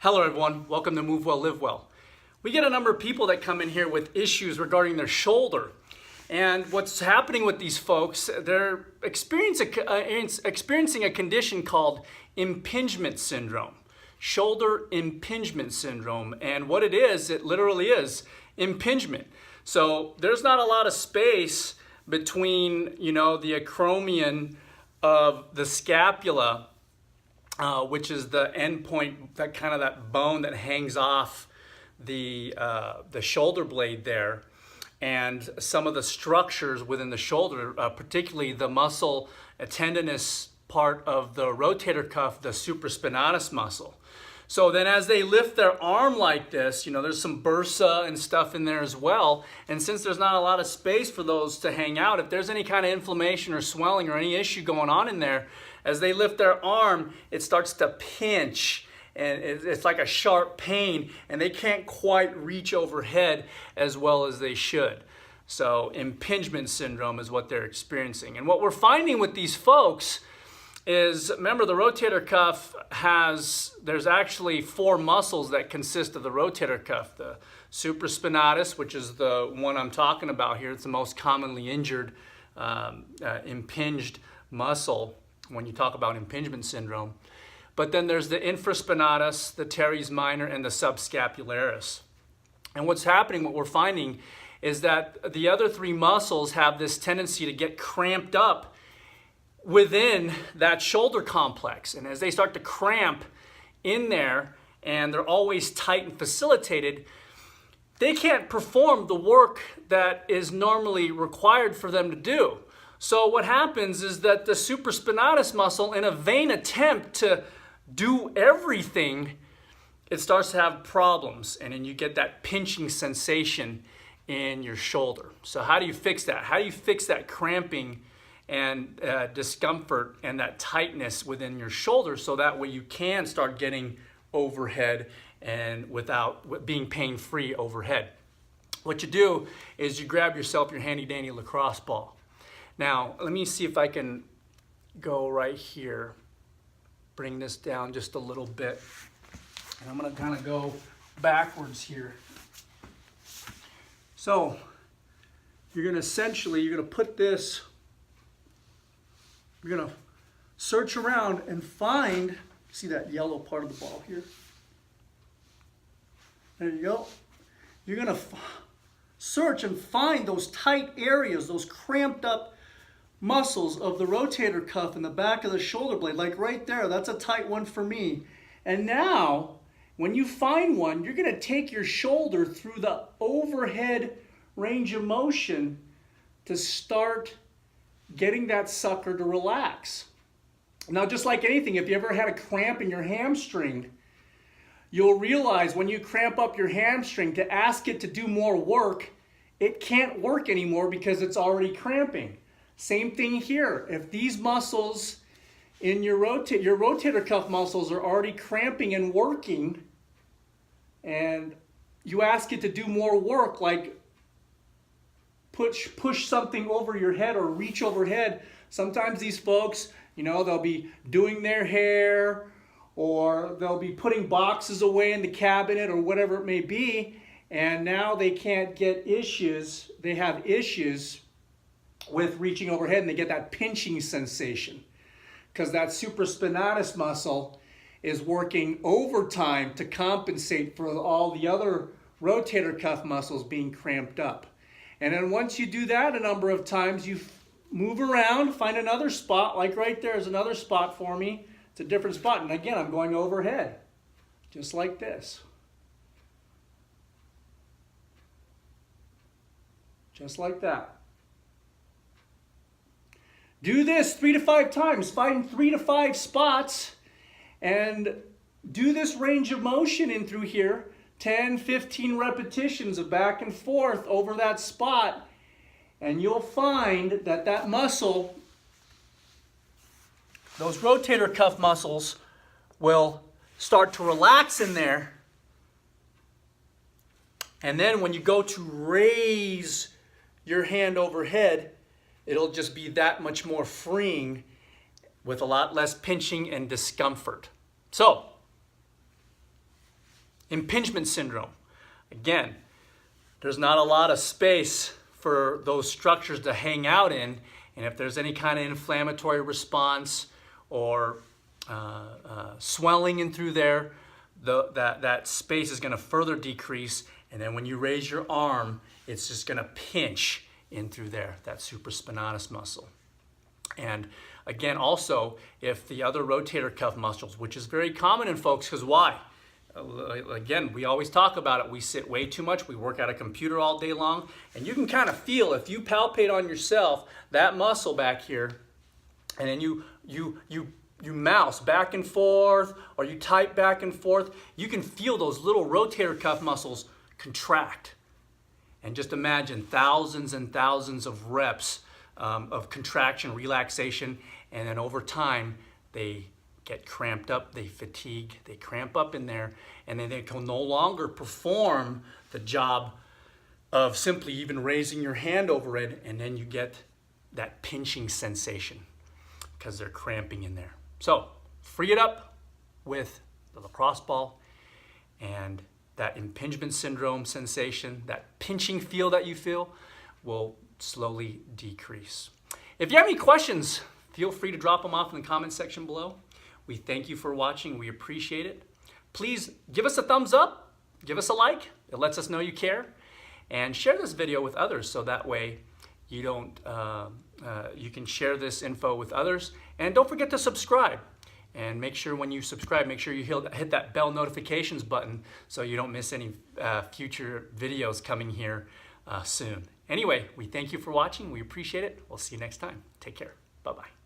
Hello everyone, welcome to Move Well, Live Well. We get a number of people that come in here with issues regarding their shoulder. And what's happening with these folks, they're experiencing a condition called Impingement Syndrome. Shoulder Impingement Syndrome. And what it is, it literally is impingement. So there's not a lot of space between, the acromion of the scapula, which is the end point, that bone that hangs off the shoulder blade there, and some of the structures within the shoulder, particularly the muscle, a tendinous part of the rotator cuff, the supraspinatus muscle. So then as they lift their arm like this, there's some bursa and stuff in there as well. And since there's not a lot of space for those to hang out, if there's any kind of inflammation or swelling or any issue going on in there, as they lift their arm, it starts to pinch. And it's like a sharp pain, and they can't quite reach overhead as well as they should. So impingement syndrome is what they're experiencing. And what we're finding with these folks is, remember, the rotator cuff there's actually 4 muscles that consist of the rotator cuff. The supraspinatus, which is the one I'm talking about here. It's the most commonly injured, impinged muscle when you talk about impingement syndrome. But then there's the infraspinatus, the teres minor, and the subscapularis. And what's happening, what we're finding, is that the other 3 muscles have this tendency to get cramped up within that shoulder complex. And as they start to cramp in there, and they're always tight and facilitated, they can't perform the work that is normally required for them to do. So what happens is that the supraspinatus muscle, in a vain attempt to do everything, it starts to have problems, and then you get that pinching sensation in your shoulder. So how do you fix that? How do you fix that cramping and discomfort and that tightness within your shoulder, so that way you can start getting overhead and without being pain-free overhead? What you do is you grab yourself your handy-dandy lacrosse ball. Now, let me see if I can go right here, bring this down just a little bit. And I'm gonna kind of go backwards here. So, you're gonna put this, you're gonna search around and find, see that yellow part of the ball here? There you go. You're gonna search and find those tight areas, those cramped up muscles of the rotator cuff in the back of the shoulder blade, like right there. That's a tight one for me. And now, when you find one, you're gonna take your shoulder through the overhead range of motion to start getting that sucker to relax. Now, just like anything, if you ever had a cramp in your hamstring, you'll realize when you cramp up your hamstring, to ask it to do more work, it can't work anymore because it's already cramping. Same thing here. If these muscles in your rotator cuff muscles are already cramping and working, and you ask it to do more work, like push something over your head or reach overhead. Sometimes these folks, they'll be doing their hair, or they'll be putting boxes away in the cabinet or whatever it may be, and now they can't get issues. They have issues with reaching overhead, and they get that pinching sensation because that supraspinatus muscle is working overtime to compensate for all the other rotator cuff muscles being cramped up. And then once you do that a number of times, you move around, find another spot, like right there is another spot for me. It's a different spot. And again, I'm going overhead, just like this. Just like that. Do this 3 to 5 times. Find 3 to 5 spots and do this range of motion in through here. 10, 15 repetitions of back and forth over that spot, and you'll find that that muscle, those rotator cuff muscles, will start to relax in there. And then when you go to raise your hand overhead, it'll just be that much more freeing with a lot less pinching and discomfort. So, Impingement syndrome. Again, there's not a lot of space for those structures to hang out in, and if there's any kind of inflammatory response or swelling in through there, that space is going to further decrease, and then when you raise your arm, it's just going to pinch in through there, that supraspinatus muscle. And again, also, if the other rotator cuff muscles, which is very common in folks, because why? Again, we always talk about it. We sit way too much. We work at a computer all day long. And you can kind of feel, if you palpate on yourself, that muscle back here, and then you mouse back and forth, or you type back and forth, you can feel those little rotator cuff muscles contract. And just imagine thousands and thousands of reps of contraction, relaxation, and then over time, they get cramped up, they fatigue, they cramp up in there, and then they can no longer perform the job of simply even raising your hand over it, and then you get that pinching sensation because they're cramping in there. So free it up with the lacrosse ball, and that impingement syndrome sensation, that pinching feel that you feel, will slowly decrease. If you have any questions, feel free to drop them off in the comment section below. We thank you for watching. We appreciate it. Please give us a thumbs up, give us a like. It lets us know you care. And share this video with others so that way you can share this info with others. And don't forget to subscribe. And make sure when you subscribe, make sure you hit that bell notifications button so you don't miss any future videos coming here soon. Anyway, we thank you for watching. We appreciate it. We'll see you next time. Take care. Bye-bye.